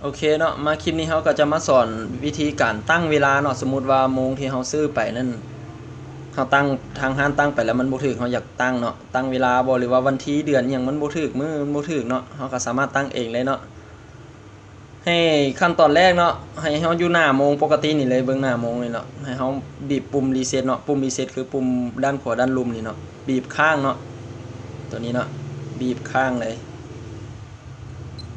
โอเคเนาะมาคลิปนี้เขาก็จะมาสอนวิธีการตั้งเวลาเนาะสมมุติว่าโมงที่เขาซื้อไปนั่นเขาตั้งทางห้านตั้งไปแล้วมันบ่ถูกเขาอยากตั้งเนาะตั้งเวลาบ่หรือว่าวันที่เดือนอหยังมันบ่ถูกมื้อมันบ่ถูกเนาะเขาก็สามารถตั้งเองเลยเนาะให้ขั้นตอนแรกเนาะให้เขาอยู่หน้าโมงปกตินี่เลยเบิ่งหน้าโมงนี่เนาะให้เขาบีบปุ่มรีเซ็ตเนาะปุ่มรีเซ็ตคือปุ่มด้านขวาด้านลุ่มนี่เนาะบีบข้างเนาะตัวนี้เนาะบีบข้างเลย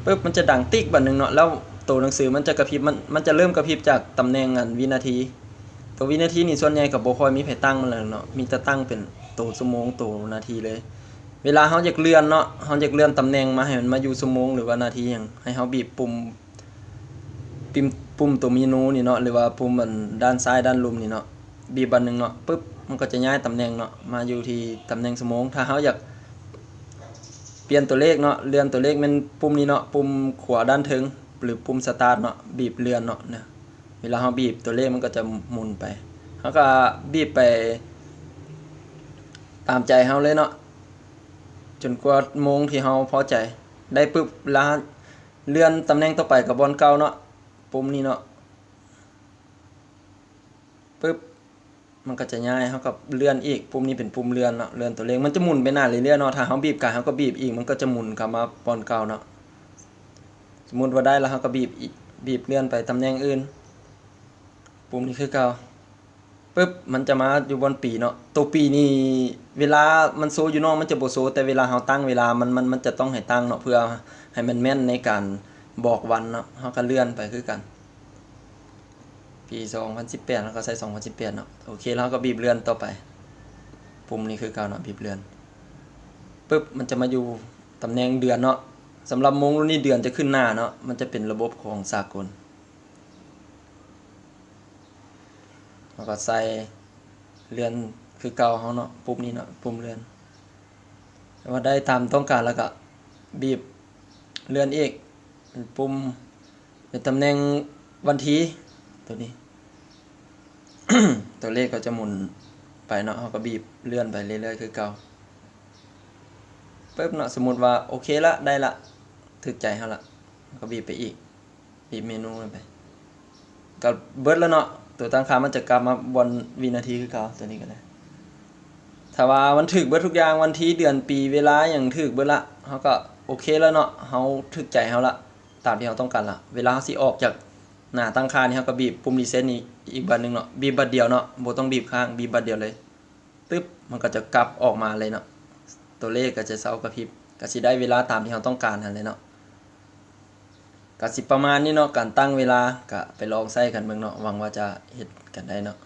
ปึ๊บมันจะดังติ๊กบัดนึงเนาะแล้วตัวหนังสือมันจะกระพริบมันจะเริ่มกระพริบจากตำแหน่งวินาทีตัววินาทีนี่ส่วนใหญ่ก็บ่ค่อยมีไผตั้งมันเลยเนาะมีแต่ตั้งเป็นตัวชั่วโมงตัวนาทีเลยเวลาเฮาอยากเลื่อนเนาะเฮาอยากเลื่อนตำแหน่งมาให้มันมาอยู่ชั่วโมงหรือว่านาทีหยังให้เฮาบีบปุ่มตัวเมนูนี่เนาะหรือว่าปุ่มมันด้านซ้ายด้านลุ่มนี่เนาะบีบบัดนึงเนาะปึ๊บมันก็จะย้ายตำแหน่งเนาะมาอยู่ที่ตำแหน่งชั่วโมงถ้าเฮาอยากเปลี่ยนตัวเลขเนาะเลื่อนตัวเลขมันปุ่มนี้เนาะปุ่มขวาด้านถึงหรือปุ่มสตาร์ทเนาะบีบเลื่อนเนาะเนี่ยเวลาเฮาบีบตัวเลขมันก็จะหมุนไปเฮาก็บีบไปตามใจเฮาเลยเนาะจนกว่าโมงที่เฮาพอใจได้ปึ๊บแล้วเลื่อนตำแหน่งต่อไปกับบอลเก่าเนาะปุ่มนี้เนาะปึ๊บมันก็จะย้ายเฮาก็เลื่อนอีกปุ่มนี้เป็นปุ่มเลื่อนเนาะเลื่อนตัวเลขมันจะหมุนไปหน้าเรื่อยๆเนาะถ้าเฮาบีบกันเฮาก็บีบอีกมันก็จะหมุนกลับมาบอลเก่าเนาะสมมุติว่าได้แล้วเฮาก็บีบอีกบีบเลื่อนไปตำแหน่งอื่นปุ่มนี้คือเก่าปึ๊บมันจะมาอยู่บนปีเนาะตัวปีนี่เวลามันโซอยู่นอกมันจะบ่โซแต่เวลาเฮาตั้งเวลามันจะต้องให้ตั้งเนาะเพื่อให้มันแม่นในการบอกวันเนาะเฮาก็เลื่อนไปคือกันปี2018แล้วก็ใส่2018เนาะโอเคแล้วก็บีบเลื่อนต่อไปปุ่มนี้คือเก่าเนาะบีบเลื่อนปึ๊บมันจะมาอยู่ตำแหน่งเดือนเนาะสำหรับโมงรุ่นนี้เดือนจะขึ้นหน้าเนาะมันจะเป็นระบบของสากลแล้วก็ใส่เลื่อนคือเก่าเฮาเนาะปุ่มนี้เนาะปุ่มเลื่อนว่าได้ตามต้องการแล้วก็บีบเลื่อนอีกปุ่มเป็นตำแหน่งวันที่ตัวนี้ ตัวเลขก็จะหมุนไปเนาะเฮาก็บีบเลื่อนไปเรื่อยๆคือเก่าปึ๊บเนาะสมมุติว่าโอเคละได้ละถึกใจเฮาละก็บีบไปอีกบีบเมนูไปก็เบิดแล้วเนาะตัวตั้งค่ามันจะกลับมาบนวินาทีคือเก่าตัวนี้ก็ได้ถ้าว่ามันถึกเบิดทุกอย่างวันที่เดือนปีเวลาอย่างถึกเบิดละเฮาก็โอเคแล้วเนาะเฮาถึกใจเฮาละตามที่เฮาต้องการละเวลาเฮาสิออกจากหน้าตั้งค่านี่เฮาก็บีบปุ่มรีเซ็ตนี่อีกบัดนึงเนาะบีบบัดเดียวเนาะบ่ต้องบีบข้างบีบบัดเดียวเลยตึ๊บมันก็จะกลับออกมาเลยเนาะตัวเลขก็จะเซากระพริบก็สิได้เวลาตามที่เฮาต้องการนั่นเลยเนาะก็สิประมาณนี้เนาะการตั้งเวลาก็ไปลองใช้กันเบิ่งเนาะหวังว่าจะเฮ็ดกันได้เนาะ